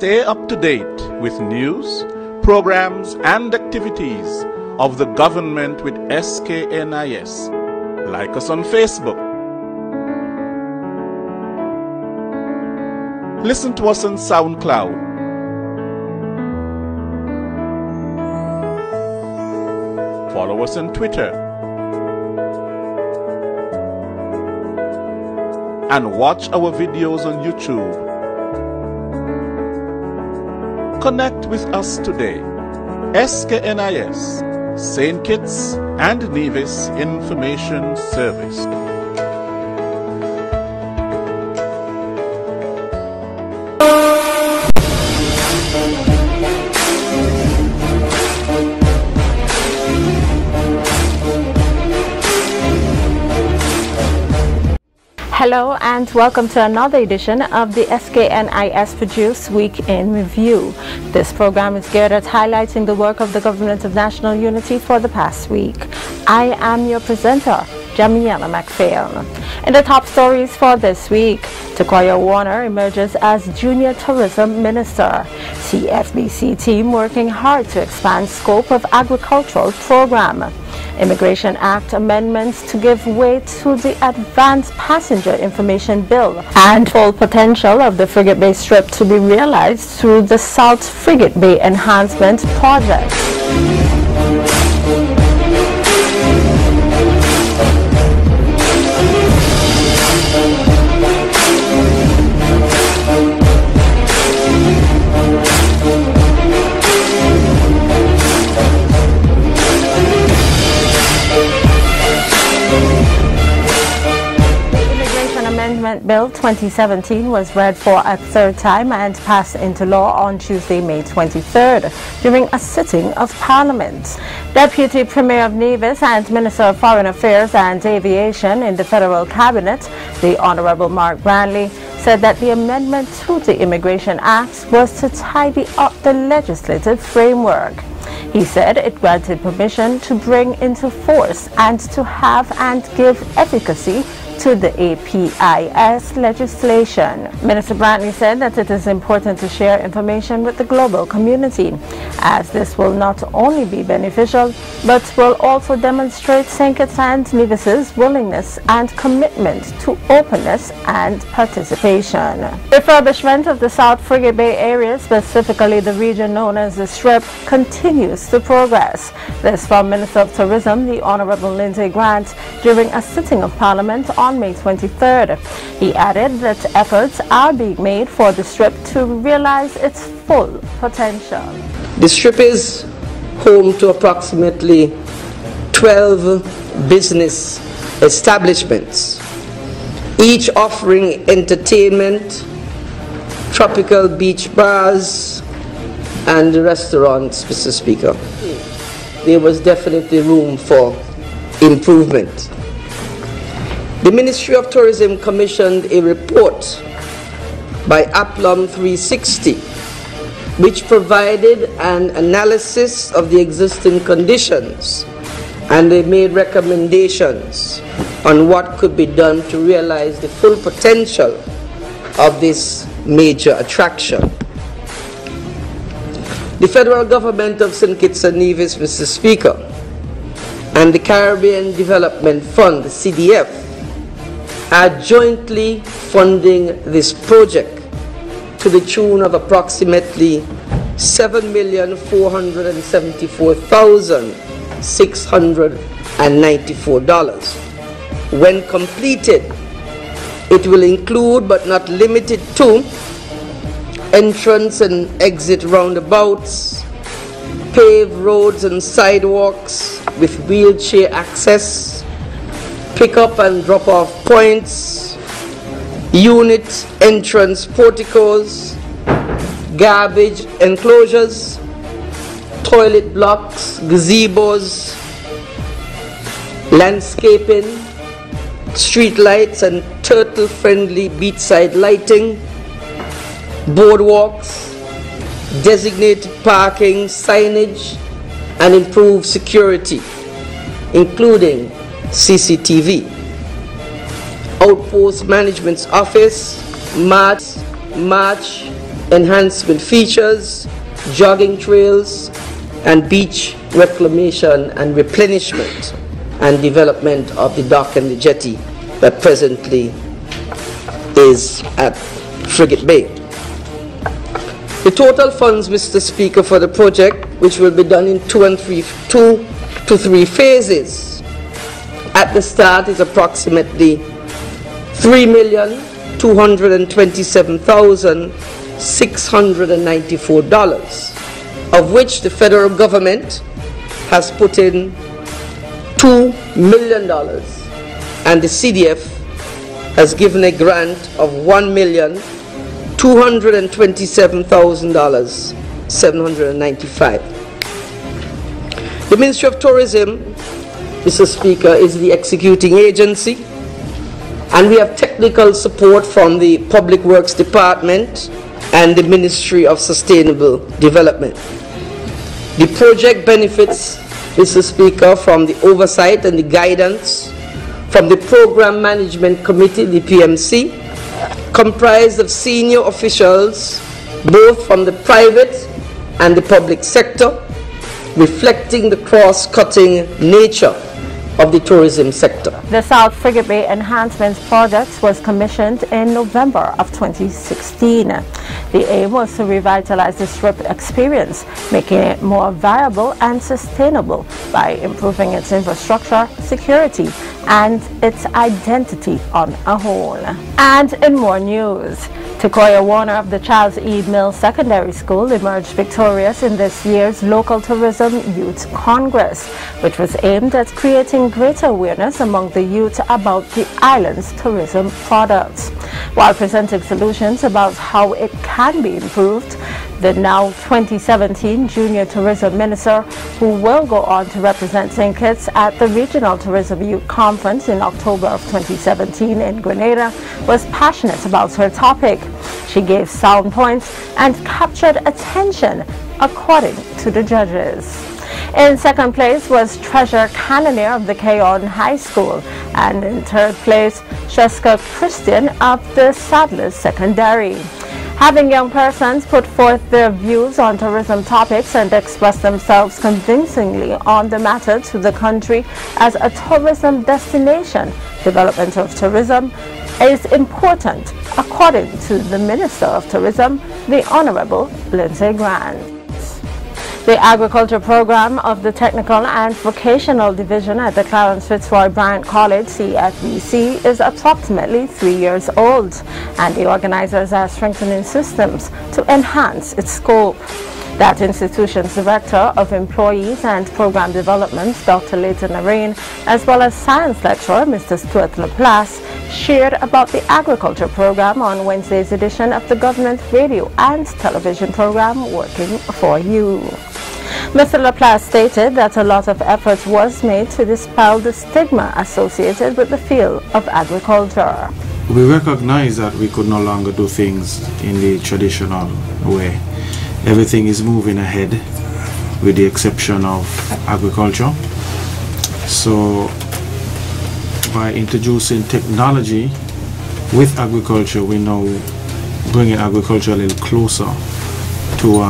Stay up to date with news, programs, and activities of the government with SKNIS. Like us on Facebook. Listen to us on SoundCloud. Follow us on Twitter. And watch our videos on YouTube. Connect with us today. SKNIS, St. Kitts and Nevis Information Service. Hello and welcome to another edition of the SKNIS Produced Week in Review. This program is geared at highlighting the work of the Government of National Unity for the past week. I am your presenter, Jamiela McPhail. In the top stories for this week, Takoya Warner emerges as Junior Tourism Minister. CFBC team working hard to expand scope of agricultural program. Immigration Act amendments to give way to the Advanced Passenger Information Bill, and full potential of the Frigate Bay Strip to be realized through the South Frigate Bay Enhancement Project. Bill 2017 was read for a third time and passed into law on Tuesday, May 23rd, during a sitting of Parliament. Deputy Premier of Nevis and Minister of Foreign Affairs and Aviation in the Federal Cabinet, the Honorable Mark Branley, said that the amendment to the Immigration Act was to tidy up the legislative framework. He said it granted permission to bring into force and to have and give efficacy to the APIS legislation. Minister Brantley said that it is important to share information with the global community, as this will not only be beneficial, but will also demonstrate St. Kitts and Nevis's willingness and commitment to openness and participation. Refurbishment of the South Frigate Bay area, specifically the region known as the Strip, continues to progress. This from Minister of Tourism, the Honorable Lindsay Grant, during a sitting of Parliament on May 23rd. He added that efforts are being made for the Strip to realize its full potential. The Strip is home to approximately 12 business establishments, each offering entertainment, tropical beach bars, and restaurants, Mr. Speaker. There was definitely room for improvement. The Ministry of Tourism commissioned a report by Aplum 360, which provided an analysis of the existing conditions, and they made recommendations on what could be done to realize the full potential of this major attraction. The federal government of St. Kitts and Nevis, Mr. Speaker, and the Caribbean Development Fund, the CDF, are jointly funding this project to the tune of approximately $7,474,694. When completed, it will include but not limited to entrance and exit roundabouts, paved roads and sidewalks with wheelchair access, pick-up and drop-off points, unit entrance porticos, garbage enclosures, toilet blocks, gazebos, landscaping, street lights and turtle-friendly beachside lighting, boardwalks, designated parking, signage, and improved security, including CCTV. Outpost Management's Office, March enhancement features, jogging trails, and beach reclamation and replenishment and development of the dock and the jetty that presently is at Frigate Bay. The total funds, Mr. Speaker, for the project, which will be done in two to three phases, at the start is approximately $3,227,694, of which the federal government has put in $2 million, and the CDF has given a grant of $1,227,795. The Ministry of Tourism, Mr. Speaker, is the executing agency, and we have technical support from the Public Works Department and the Ministry of Sustainable Development. The project benefits, Mr. Speaker, from the oversight and the guidance from the Program Management Committee, the PMC, comprised of senior officials both from the private and the public sector, reflecting the cross-cutting nature of the tourism sector. The South Frigate Bay Enhancement Project was commissioned in November of 2016. The aim was to revitalize the strip experience, making it more viable and sustainable by improving its infrastructure, security, and its identity on a whole. And in more news, Tukoya Warner of the Charles E. Mills Secondary School emerged victorious in this year's Local Tourism Youth Congress, which was aimed at creating greater awareness among the youth about the island's tourism products. While presenting solutions about how it can be improved, the now 2017 Junior Tourism Minister, who will go on to represent St. Kitts at the Regional Tourism Youth Conference in October of 2017 in Grenada, was passionate about her topic. She gave sound points and captured attention, according to the judges. In second place was Treasure Cannoneer of the Keon High School, and in third place, Sheska Christian of the Sadler's Secondary. Having young persons put forth their views on tourism topics and express themselves convincingly on the matter to the country as a tourism destination, development of tourism is important, according to the Minister of Tourism, the Honorable Lindsay Grant. The Agriculture Program of the Technical and Vocational Division at the Clarence Fitzroy Bryant College, CFBC, is approximately 3 years old, and the organizers are strengthening systems to enhance its scope. That institution's Director of Employees and Program Development, Dr. Leighton Arain, as well as Science Lecturer, Mr. Stuart Laplace, shared about the Agriculture Program on Wednesday's edition of the Government Radio and Television Program, Working for You. Mr. Laplace stated that a lot of effort was made to dispel the stigma associated with the field of agriculture. We recognize that we could no longer do things in the traditional way. Everything is moving ahead with the exception of agriculture. So by introducing technology with agriculture, we now bringing agriculture a little closer to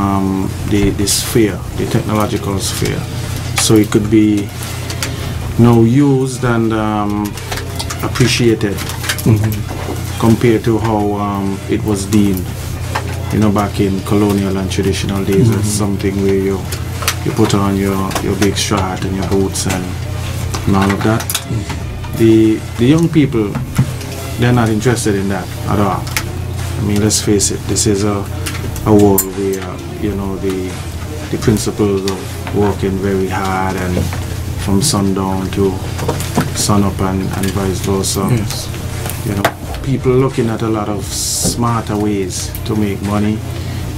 the sphere, the technological sphere. So it could be now used and appreciated compared to how it was deemed, you know, back in colonial and traditional days as something where you put on your big straw hat and your boots and all of that. The young people, they're not interested in that at all. I mean, let's face it, this is a world where, you know, the principles of working very hard and from sundown to sunup and vice versa. Yes. You know, people looking at a lot of smarter ways to make money,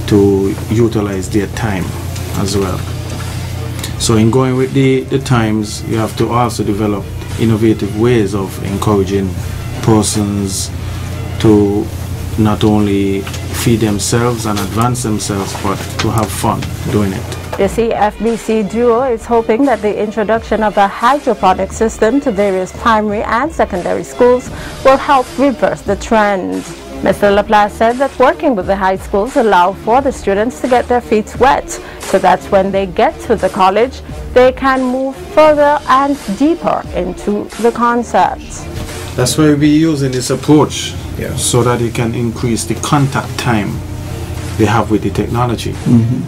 to utilize their time as well. So in going with the times, you have to also develop innovative ways of encouraging persons to not only feed themselves and advance themselves, but to have fun doing it. The CFBC duo is hoping that the introduction of a hydroponic system to various primary and secondary schools will help reverse the trend. Mr. Laplace said that working with the high schools allow for the students to get their feet wet, so that when they get to the college, they can move further and deeper into the concepts. That's why we're using this approach, so that it can increase the contact time they have with the technology.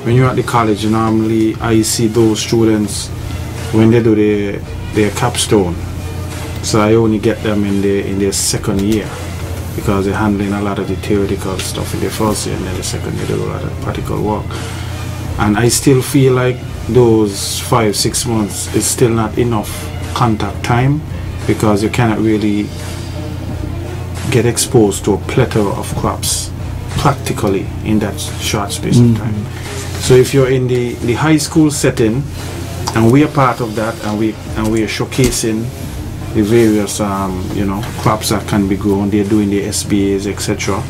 When you're at the college, normally I see those students when they do their capstone. So I only get them in their second year, because they're handling a lot of the theoretical stuff in the first year, and then the second year they do a lot of practical work. And I still feel like those 5-6 months is still not enough contact time, because you cannot really get exposed to a plethora of crops practically in that short space of time. So if you're in the high school setting, and we are part of that, and we are showcasing the various crops that can be grown, they're doing the SBAs, etc.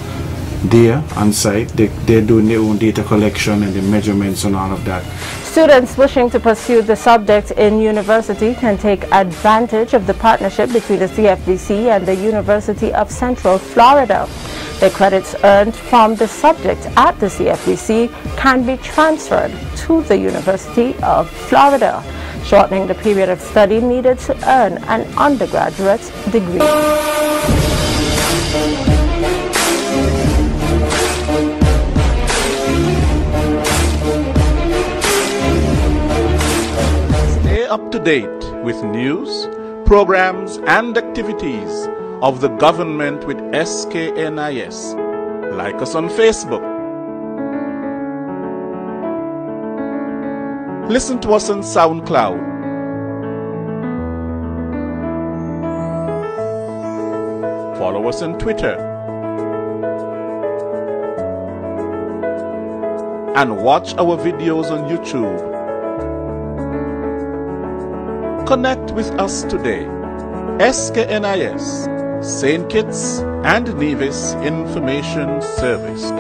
There on site, they're doing their own data collection and the measurements and all of that. Students wishing to pursue the subject in university can take advantage of the partnership between the CFDC and the University of Central Florida. The credits earned from the subject at the CFDC can be transferred to the University of Florida, shortening the period of study needed to earn an undergraduate degree. Up to date with news, programs and activities of the government with SKNIS. Like us on Facebook. Listen to us on SoundCloud. Follow us on Twitter. And watch our videos on YouTube. Connect with us today. SKNIS, St. Kitts and Nevis Information Service.